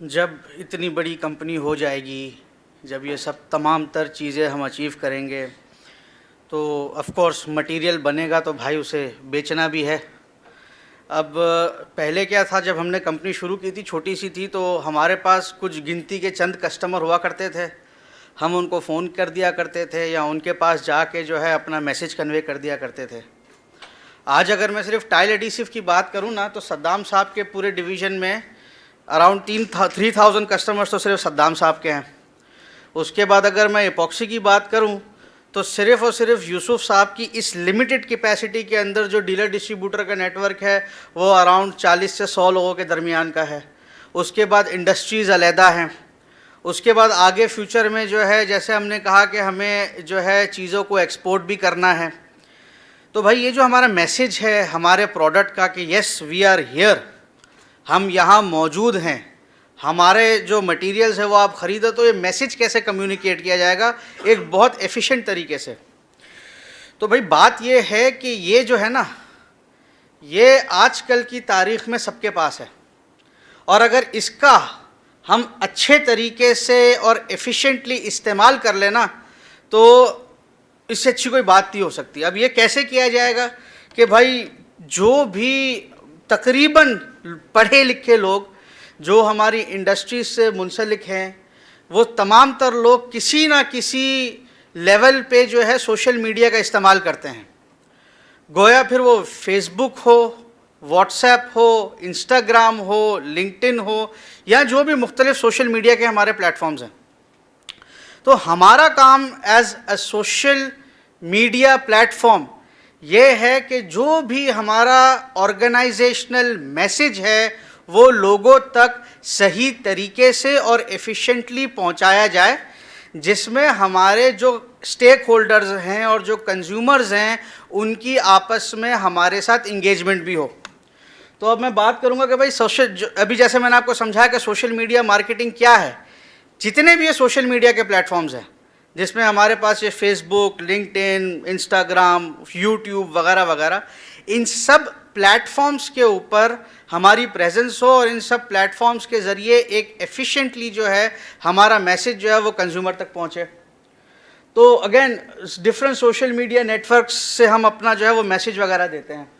जब इतनी बड़ी कंपनी हो जाएगी, जब ये सब तमाम तर चीज़ें हम अचीव करेंगे, तो ऑफ़ कोर्स मटेरियल बनेगा तो भाई उसे बेचना भी है। अब पहले क्या था, जब हमने कंपनी शुरू की थी, छोटी सी थी, तो हमारे पास कुछ गिनती के चंद कस्टमर हुआ करते थे। हम उनको फ़ोन कर दिया करते थे या उनके पास जाके जो है अपना मैसेज कन्वे कर दिया करते थे। आज अगर मैं सिर्फ टाइल एडिसिव की बात करूं ना, तो सद्दाम साहब के पूरे डिवीज़न में अराउंड 3,000 कस्टमर्स तो सिर्फ सद्दाम साहब के हैं। उसके बाद अगर मैं एपॉक्सी की बात करूं, तो सिर्फ़ और सिर्फ यूसुफ साहब की इस लिमिटेड कैपेसिटी के अंदर जो डीलर डिस्ट्रीब्यूटर का नेटवर्क है, वो अराउंड 40 से 100 लोगों के दरमियान का है। उसके बाद इंडस्ट्रीज़ अलहदा हैं। उसके बाद आगे फ्यूचर में जो है, जैसे हमने कहा कि हमें जो है चीज़ों को एक्सपोर्ट भी करना है। तो भाई ये जो हमारा मैसेज है हमारे प्रोडक्ट का कि येस वी आर हियर, हम यहाँ मौजूद हैं, हमारे जो मटेरियल्स है वो आप ख़रीदो, तो ये मैसेज कैसे कम्युनिकेट किया जाएगा एक बहुत एफिशिएंट तरीके से। तो भाई बात ये है कि ये जो है ना, ये आजकल की तारीख़ में सबके पास है, और अगर इसका हम अच्छे तरीके से और एफिशिएंटली इस्तेमाल कर लेना, तो इससे अच्छी कोई बात नहीं हो सकती। अब ये कैसे किया जाएगा कि भाई जो भी तकरीबन पढ़े लिखे लोग जो हमारी इंडस्ट्री से मुंसलिक हैं, वो तमाम तर लोग किसी ना किसी लेवल पे जो है सोशल मीडिया का इस्तेमाल करते हैं। गोया फिर वो फेसबुक हो, व्हाट्सएप हो, इंस्टाग्राम हो, लिंक्डइन हो, या जो भी मुख्तलिफ सोशल मीडिया के हमारे प्लेटफॉर्म्स हैं। तो हमारा काम as a social media platform ये है कि जो भी हमारा ऑर्गेनाइजेशनल मैसेज है वो लोगों तक सही तरीके से और एफिशिएंटली पहुंचाया जाए, जिसमें हमारे जो स्टेक होल्डर्स हैं और जो कंज्यूमर्स हैं उनकी आपस में हमारे साथ इंगेजमेंट भी हो। तो अब मैं बात करूंगा कि भाई अभी जैसे मैंने आपको समझाया कि सोशल मीडिया मार्केटिंग क्या है। जितने भी ये सोशल मीडिया के प्लेटफॉर्म्स हैं, जिसमें हमारे पास ये फेसबुक, लिंक्डइन, इंस्टाग्राम, यूट्यूब वगैरह वगैरह, इन सब प्लेटफॉर्म्स के ऊपर हमारी प्रेजेंस हो और इन सब प्लेटफॉर्म्स के ज़रिए एक एफिशिएंटली जो है हमारा मैसेज जो है वो कंज्यूमर तक पहुँचे। तो again different social media networks से हम अपना जो है वो मैसेज वगैरह देते हैं।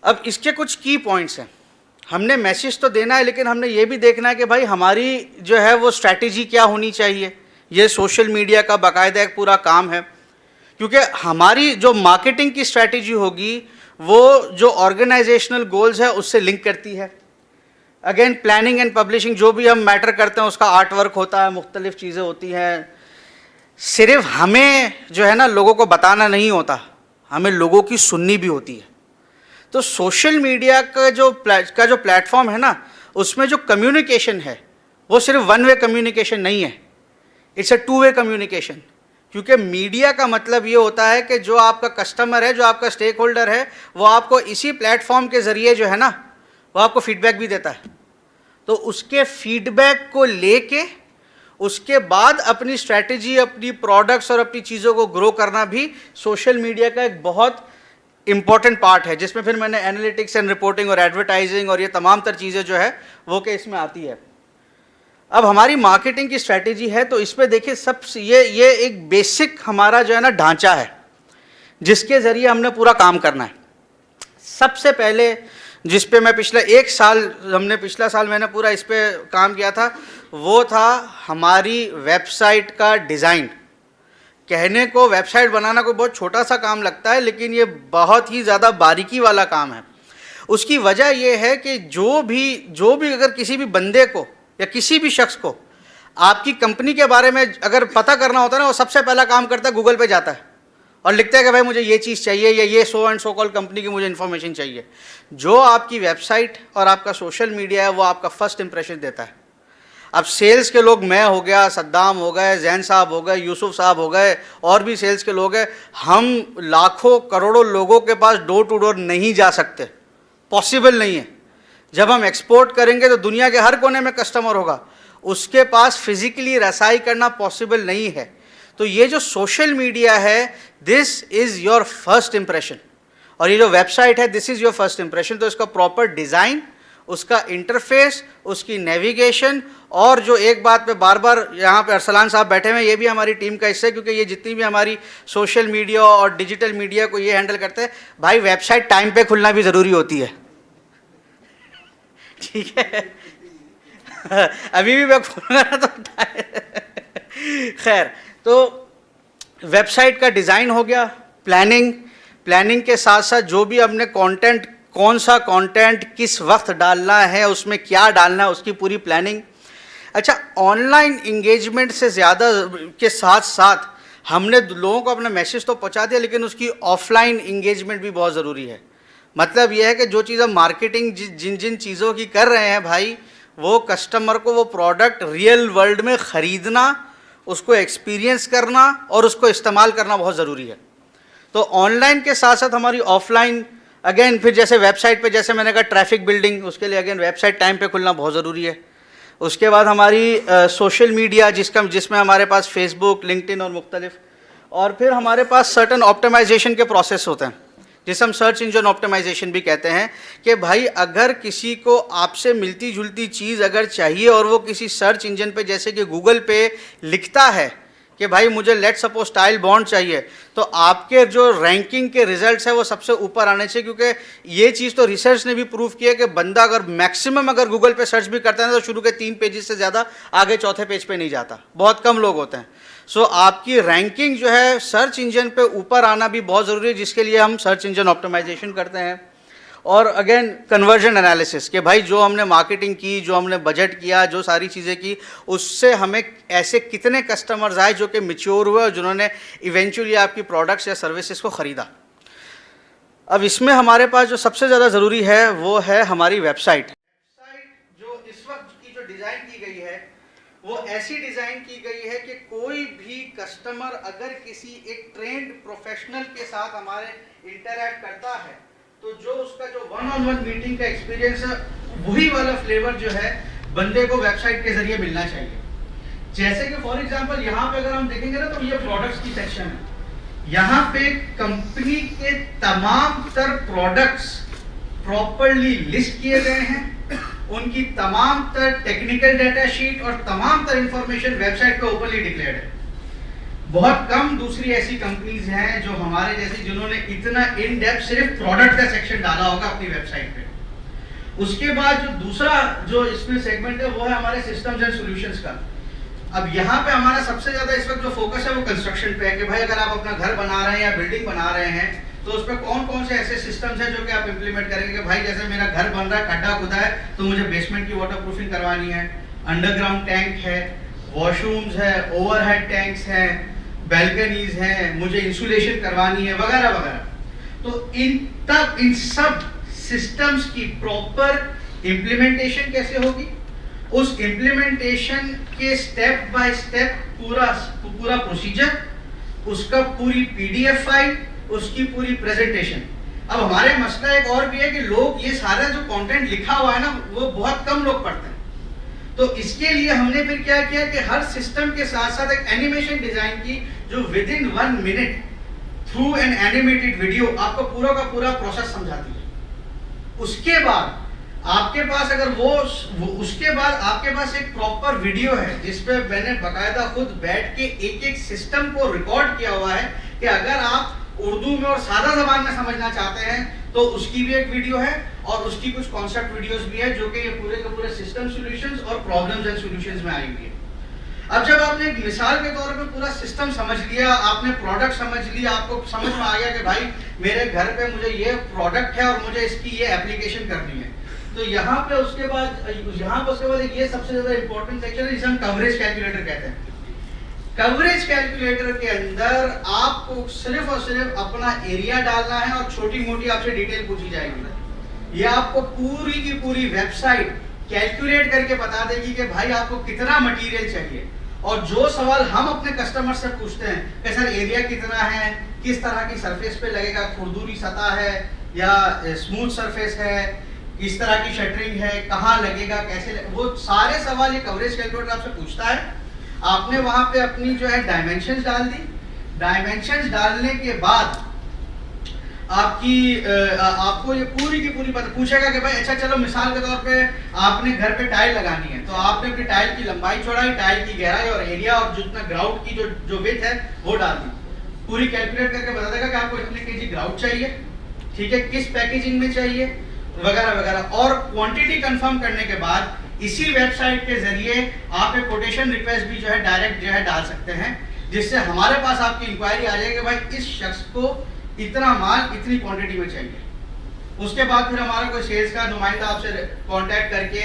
अब इसके कुछ की पॉइंट्स हैं। हमने मैसेज तो देना है, लेकिन हमने ये भी देखना है कि भाई हमारी जो है वो स्ट्रैटेजी क्या होनी चाहिए। ये सोशल मीडिया का बाकायदा एक पूरा काम है, क्योंकि हमारी जो मार्केटिंग की स्ट्रैटेजी होगी वो जो ऑर्गेनाइजेशनल गोल्स है उससे लिंक करती है। अगेन प्लानिंग एंड पब्लिशिंग जो भी हम मैटर करते हैं उसका आर्ट वर्क होता है, मुख्तलिफ चीज़ें होती हैं। सिर्फ हमें जो है ना लोगों को बताना नहीं होता, हमें लोगों की सुननी भी होती है। तो सोशल मीडिया का जो प्लेटफॉर्म है ना, उसमें जो कम्युनिकेशन है वो सिर्फ वन वे कम्युनिकेशन नहीं है, it's a two way communication. क्योंकि मीडिया का मतलब ये होता है कि जो आपका कस्टमर है, जो आपका स्टेक होल्डर है, वो आपको इसी प्लेटफॉर्म के ज़रिए जो है ना वो आपको फीडबैक भी देता है। तो उसके फीडबैक को लेके उसके बाद अपनी स्ट्रैटेजी, अपनी प्रोडक्ट्स और अपनी चीज़ों को ग्रो करना भी सोशल मीडिया का एक बहुत इम्पॉर्टेंट पार्ट है, जिसमें फिर मैंने एनालिटिक्स एंड रिपोर्टिंग और एडवर्टाइजिंग और ये तमाम तर चीज़ें जो है वो के इसमें आती है। अब हमारी मार्केटिंग की स्ट्रैटेजी है, तो इस पर देखिए सब ये एक बेसिक हमारा जो है ना ढांचा है जिसके ज़रिए हमने पूरा काम करना है। सबसे पहले जिस पे मैं पिछला साल मैंने पूरा इस पे काम किया था, वो था हमारी वेबसाइट का डिज़ाइन। कहने को वेबसाइट बनाना कोई बहुत छोटा सा काम लगता है, लेकिन ये बहुत ही ज़्यादा बारीकी वाला काम है। उसकी वजह यह है कि जो भी अगर किसी भी बंदे को या किसी भी शख्स को आपकी कंपनी के बारे में अगर पता करना होता है ना, वो सबसे पहला काम करता है गूगल पे जाता है और लिखता है कि भाई मुझे ये चीज़ चाहिए या ये so and so call company की मुझे इन्फॉर्मेशन चाहिए। जो आपकी वेबसाइट और आपका सोशल मीडिया है वो आपका फर्स्ट इंप्रेशन देता है। अब सेल्स के लोग, मैं हो गया, सद्दाम हो गए, जैन साहब हो गए, यूसुफ साहब हो गए, और भी सेल्स के लोग हैं, हम लाखों करोड़ों लोगों के पास डोर टू डोर नहीं जा सकते, पॉसिबल नहीं है। जब हम एक्सपोर्ट करेंगे तो दुनिया के हर कोने में कस्टमर होगा, उसके पास फिजिकली रसाई करना पॉसिबल नहीं है। तो ये जो सोशल मीडिया है, this is your first impression, और ये जो वेबसाइट है, this is your first impression. तो इसका प्रॉपर डिज़ाइन, उसका इंटरफेस, उसकी नेविगेशन, और जो एक बात पे बार बार यहाँ पे अरसलान साहब बैठे हुए हैं, ये भी हमारी टीम का हिस्सा है, क्योंकि ये जितनी भी हमारी सोशल मीडिया और डिजिटल मीडिया को ये हैंडल करते हैं, भाई वेबसाइट टाइम पे खुलना भी ज़रूरी होती है, ठीक है। अभी भी मैं खोलना तो खैर, तो वेबसाइट का डिज़ाइन हो गया, प्लानिंग के साथ साथ जो भी हमने कंटेंट, कौन सा कंटेंट किस वक्त डालना है, उसमें क्या डालना है, उसकी पूरी प्लानिंग। अच्छा, ऑनलाइन इंगेजमेंट से ज़्यादा के साथ साथ हमने लोगों को अपना मैसेज तो पहुंचा दिया, लेकिन उसकी ऑफलाइन इंगेजमेंट भी बहुत ज़रूरी है। मतलब यह है कि जो चीज़ हम मार्केटिंग जिन जिन चीज़ों की कर रहे हैं भाई, वो कस्टमर को वो प्रोडक्ट रियल वर्ल्ड में ख़रीदना, उसको एक्सपीरियंस करना और उसको इस्तेमाल करना बहुत ज़रूरी है। तो ऑनलाइन के साथ साथ हमारी ऑफलाइन, अगेन फिर जैसे वेबसाइट पे, जैसे मैंने कहा ट्रैफिक बिल्डिंग, उसके लिए अगेन वेबसाइट टाइम पे खुलना बहुत ज़रूरी है। उसके बाद हमारी सोशल मीडिया जिसमें हमारे पास फेसबुक, लिंक्डइन और मुख्तलिफ, और फिर हमारे पास सर्टन ऑप्टिमाइजेशन के प्रोसेस होते हैं, जिसे हम सर्च इंजन ऑप्टिमाइजेशन भी कहते हैं, कि भाई अगर किसी को आपसे मिलती जुलती चीज़ अगर चाहिए और वो किसी सर्च इंजन पे जैसे कि गूगल पे लिखता है कि भाई मुझे लेट सपोज स्टाइल बॉन्ड चाहिए, तो आपके जो रैंकिंग के रिजल्ट्स है वो सबसे ऊपर आने चाहिए, क्योंकि ये चीज़ तो रिसर्च ने भी प्रूव किया कि बंदा अगर मैक्सिमम अगर गूगल पे सर्च भी करता है तो शुरू के 3 पेजेस से ज़्यादा आगे चौथे पेज पे नहीं जाता, बहुत कम लोग होते हैं। सो आपकी रैंकिंग जो है सर्च इंजन पे ऊपर आना भी बहुत ज़रूरी है, जिसके लिए हम सर्च इंजन ऑप्टिमाइजेशन करते हैं। और अगेन कन्वर्जन एनालिसिस, कि भाई जो हमने मार्केटिंग की, जो हमने बजट किया, जो सारी चीज़ें की, उससे हमें ऐसे कितने कस्टमर्स आए जो कि मैच्योर हुए और जिन्होंने इवेंचुअली आपकी प्रोडक्ट्स या सर्विसेज को ख़रीदा। अब इसमें हमारे पास जो सबसे ज़्यादा ज़रूरी है वो है हमारी वेबसाइट। जो इस वक्त की जो डिज़ाइन की गई है वो ऐसी डिज़ाइन की गई है कि कोई भी कस्टमर अगर किसी एक ट्रेंड प्रोफेशनल के साथ हमारे इंटरैक्ट करता है, तो जो उसका जो वन ऑन वन मीटिंग का एक्सपीरियंस है, वही वाला फ्लेवर जो है बंदे को वेबसाइट के जरिए मिलना चाहिए। जैसे कि फॉर एग्जांपल यहाँ पे अगर हम देखेंगे ना, तो ये प्रोडक्ट्स की सेक्शन है। यहाँ पे कंपनी के तमाम तर प्रोडक्ट्स प्रॉपरली लिस्ट किए गए हैं, उनकी तमाम तर टेक्निकल डाटा शीट और तमाम तर इंफॉर्मेशन वेबसाइट पे ओपनली डिक्लेयर्ड है। बहुत कम दूसरी ऐसी कंपनीज हैं जो हमारे जैसी, जिन्होंने इतना इन डेप्थ सिर्फ प्रोडक्ट का सेक्शन डाला होगा अपनी वेबसाइट पे। उसके बाद जो दूसरा जो इसमें सेगमेंट है वो है हमारे सिस्टम्स एंड सॉल्यूशंस का। अब यहाँ पे हमारा सबसे ज्यादा इस वक्त जो फोकस है वो कंस्ट्रक्शन पे है, कि भाई अगर आप अपना घर बना रहे हैं या बिल्डिंग बना रहे हैं, तो उस पर कौन कौन से ऐसे सिस्टम्स हैं जो कि आप इंप्लीमेंट करेंगे। कि भाई जैसे मेरा घर बन रहा है, खड्डा खुदा है, तो मुझे बेसमेंट की वाटर प्रूफिंग करवानी है, अंडरग्राउंड टैंक है, वॉशरूम्स है, ओवरहेड टैंक्स हैं, बैल्कनीज हैं, मुझे इंसुलेशन करवानी है, वगैरह वगैरह। तो इन सब सिस्टम्स की प्रॉपर इम्प्लीमेंटेशन कैसे होगी, उस इम्प्लीमेंटेशन के स्टेप बाय स्टेप पूरा प्रोसीजर, उसका पूरी पीडीएफ फाइल, उसकी पूरी प्रेजेंटेशन। अब हमारे मसला एक और भी है कि लोग ये सारा जो कंटेंट लिखा हुआ है ना, वो बहुत कम लोग पढ़ते हैं। तो इसके लिए हमने फिर क्या किया कि हर सिस्टम के साथ साथ एक एनिमेशन डिजाइन की, जो with in 1 minute through an animated video आपको पूरा का पूरा प्रोसेस समझाती है। उसके बाद आपके पास अगर उसके बाद आपके पास एक प्रॉपर वीडियो है जिसपे मैंने बकायदा खुद बैठ के एक एक सिस्टम को रिकॉर्ड किया हुआ है, कि अगर आप उर्दू में और सादा जबान में समझना चाहते हैं तो उसकी भी एक वीडियो है, और उसकी कुछ कॉन्सेप्ट वीडियोस भी है जो कि ये पूरे के पूरे सिस्टम सॉल्यूशंस और प्रॉब्लम्स एंड सॉल्यूशंस में आई हुई है। अब जब आपने एक मिसाल के तौर पे पूरा सिस्टम समझ लिया, आपने प्रोडक्ट समझ लिया, आपको समझ में आ गया कि भाई मेरे घर पे मुझे ये प्रोडक्ट है और मुझे इसकी ये एप्लीकेशन करनी है, तो यहाँ पे उसके बाद ये सबसे ज्यादा इंपॉर्टेंट सेक्शन है जिसे हम कवरेज कैलकुलेटर कहते हैं। कवरेज कैलकुलेटर के अंदर आपको सिर्फ और सिर्फ अपना एरिया डालना है और छोटी मोटी आपसे डिटेल पूछी जाएगी। ये आपको पूरी की पूरी वेबसाइट कैलकुलेट करके बता देगी कि भाई आपको कितना मटेरियल चाहिए। और जो सवाल हम अपने कस्टमर से पूछते हैं कि सर एरिया कितना है, किस तरह की सरफेस पे लगेगा, खुरदुरी सतह है या स्मूथ सरफेस है, किस तरह की शटरिंग है, कहाँ लगेगा, कैसे लगेगा, वो सारे सवाल ये कवरेज कैलकुलेटर आपसे पूछता है। आपने वहां पे अपनी जो है डायमेंशंस डाल दी। डायमेंशंस डालने के बाद आपकी आपको ये पूरी की पूरी पता पूछेगा कि भाई अच्छा चलो मिसाल के तौर पे आपने घर पे टाइल लगानी है, तो आपने अपनी टाइल की लंबाई चौड़ाई, टाइल की गहराई और एरिया और जितना ग्राउट की जो विड्थ है वो डाल दी, पूरी कैलकुलेट करके बता देगा कि आपको इतने केजी ग्राउट चाहिए, ठीक है, किस पैकेजिंग में चाहिए वगैरह वगैरह। और क्वांटिटी कंफर्म करने के बाद इसी वेबसाइट के जरिए आप एक कोटेशन रिक्वेस्ट भी जो है डायरेक्ट जो है डाल सकते हैं, जिससे हमारे पास आपकी इंक्वायरी आ जाएगी भाई इस शख्स को इतना माल इतनी क्वांटिटी में चाहिए। उसके बाद फिर हमारा कोई सेल्स का नुमाइंदा आपसे कांटेक्ट करके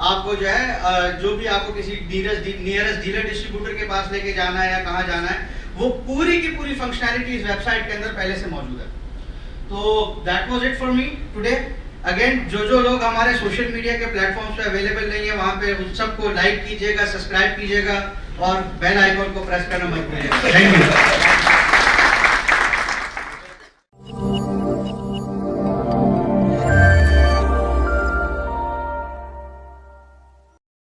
आपको जो है जो भी आपको किसी नियरेस्ट डीलर डिस्ट्रीब्यूटर के पास लेके जाना है या कहाँ जाना है, वो पूरी की पूरी फंक्शनैलिटी इस वेबसाइट के अंदर पहले से मौजूद है। तो that was it for me today. Again जो लोग हमारे सोशल मीडिया के प्लेटफॉर्म्स पे अवेलेबल नहीं है, वहाँ पे उन सबको लाइक कीजिएगा, सब्सक्राइब कीजिएगा और बेल आइकॉन को प्रेस करना मत भूलिएगा। Thank you.